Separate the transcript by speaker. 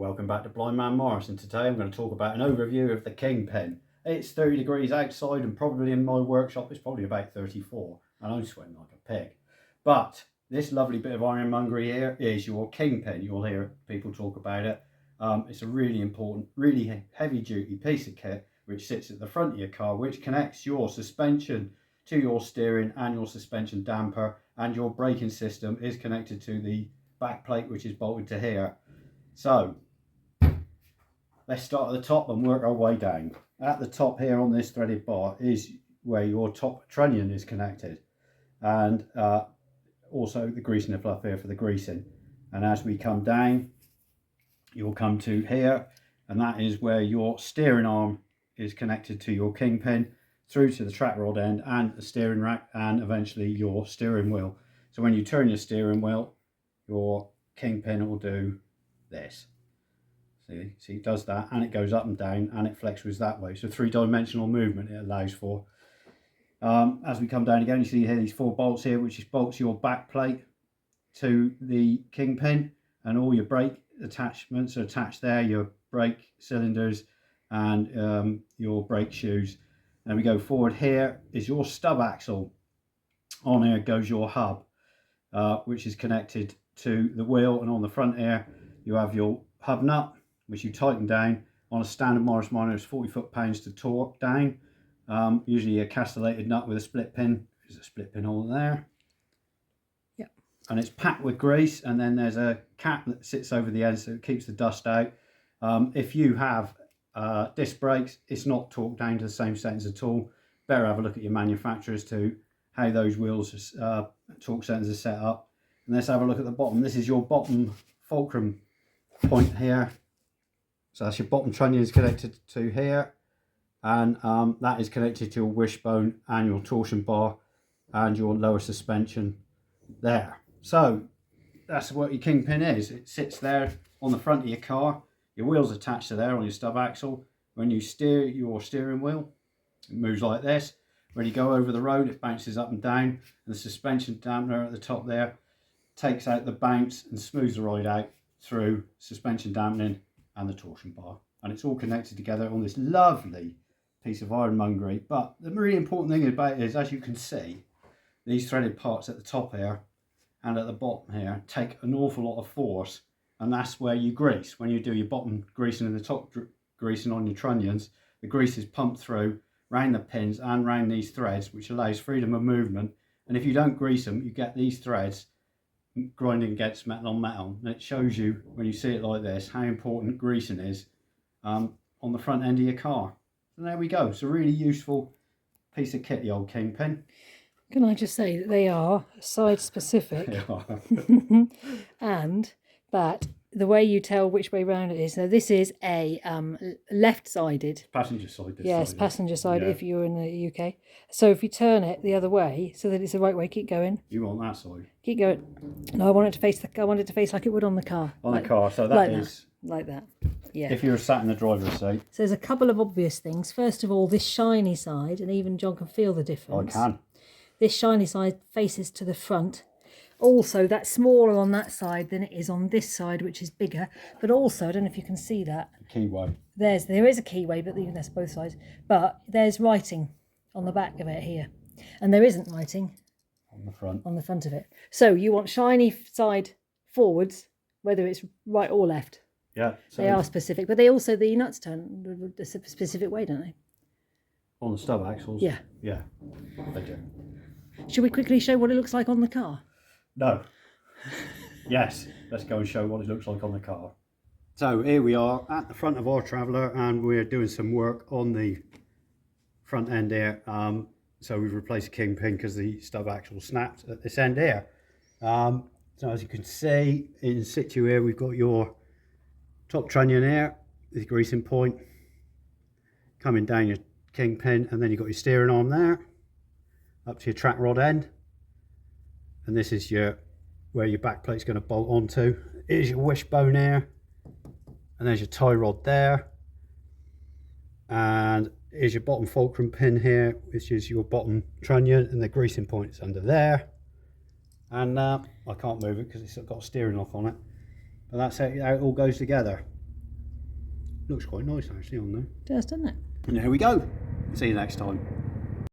Speaker 1: Welcome back to Blind Man Morris, and today I'm going to talk about an overview of the Kingpin. It's 30 degrees outside and probably in my workshop it's probably about 34 and I'm sweating like a pig. But this lovely bit of ironmongery here is your Kingpin. You'll hear people talk about it. It's a really important, really heavy duty piece of kit which sits at the front of your car, which connects your suspension to your steering and your suspension damper, and your braking system is connected to the back plate which is bolted to here. So let's start at the top and work our way down. At the top here on this threaded bar is where your top trunnion is connected, and also the grease nipple up here for the greasing. And as we come down, you'll come to here, and that is where your steering arm is connected to your Kingpin, through to the track rod end and the steering rack, and eventually your steering wheel. So when you turn your steering wheel, your Kingpin will do this. See, it does that, and it goes up and down, and it flexes that way. So three-dimensional movement it allows for. As we come down again, you see here these 4 bolts here, which is bolts your back plate to the Kingpin, and all your brake attachments are attached there, your brake cylinders and your brake shoes. And we go forward, here is your stub axle. On here goes your hub, which is connected to the wheel, and on the front here you have your hub nut, which you tighten down. On a standard Morris Minor, it's 40 foot-pounds to torque down. Usually a castellated nut with a split pin. There's a split pin hole there. Yep. And it's packed with grease, and then there's a cap that sits over the end so it keeps the dust out. If you have disc brakes, it's not torqued down to the same settings at all. Better have a look at your manufacturer as to how those wheels torque settings are set up. And let's have a look at the bottom. This is your bottom fulcrum point here. So that's your bottom trunnion is connected to here, and that is connected to your wishbone and your torsion bar and your lower suspension there. So that's what your Kingpin is. It sits there on the front of your car. Your wheel's attached to there on your stub axle. When you steer your steering wheel, it moves like this. When you go over the road, it bounces up and down, and the suspension dampener at the top there takes out the bounce and smooths the ride out through suspension dampening and the torsion bar, and it's all connected together on this lovely piece of ironmongery. But the really important thing about it is, as you can see, these threaded parts at the top here and at the bottom here take an awful lot of force, and that's where you grease. When you do your bottom greasing and the top greasing on your trunnions, the grease is pumped through round the pins and round these threads, which allows freedom of movement. And if you don't grease them, you get these threads grinding against metal on metal, and it shows you, when you see it like this, how important greasing is on the front end of your car. And there we go. It's a really useful piece of kit, the old Kingpin.
Speaker 2: Can I just say that they are side specific, and that the way you tell which way round it is. Now this is a left-sided.
Speaker 1: Passenger side.
Speaker 2: Yes,
Speaker 1: side,
Speaker 2: passenger side,
Speaker 1: yeah.
Speaker 2: if you're in the UK. So if you turn it the other way so that it's the right way, keep going.
Speaker 1: You want that side.
Speaker 2: Keep going. No, I want it to face I want it to face like it would on the car.
Speaker 1: On the car, so that
Speaker 2: like
Speaker 1: is
Speaker 2: like that. Yeah.
Speaker 1: if you're sat in the driver's seat.
Speaker 2: So there's a couple of obvious things. First of all, this shiny side, and even John can feel the difference.
Speaker 1: I can.
Speaker 2: This shiny side faces to the front. Also, that's smaller on that side than it is on this side, which is bigger. But also, I don't know if you can see that.
Speaker 1: Keyway.
Speaker 2: There is a keyway, but even that's both sides. But there's writing on the back of it here, and there isn't writing
Speaker 1: On the front.
Speaker 2: on the front of it. So you want shiny side forwards, whether it's right or left.
Speaker 1: Yeah. So
Speaker 2: They are specific, but they also, the nuts turn a specific way, don't they?
Speaker 1: on the stub axles.
Speaker 2: Yeah.
Speaker 1: Yeah. They do.
Speaker 2: Should we quickly show what it looks like on the car?
Speaker 1: No. Yes, let's go and show what it looks like on the car. So here we are at the front of our Traveller, and we're doing some work on the front end here. So we've replaced the Kingpin because the stub axle snapped at this end here. So as you can see, in situ here, we've got your top trunnion here, the greasing point, coming down your Kingpin, and then you've got your steering arm there, up to your track rod end. And this is where your back plate's going to bolt onto. Here's your wishbone here, and there's your tie rod there, and here's your bottom fulcrum pin here, which is your bottom trunnion, and the greasing point's under there. And I can't move it because it's got a steering lock on it, but that's how it all goes together. Looks quite nice actually on there.
Speaker 2: It does, doesn't it?
Speaker 1: And there we go. See you next time.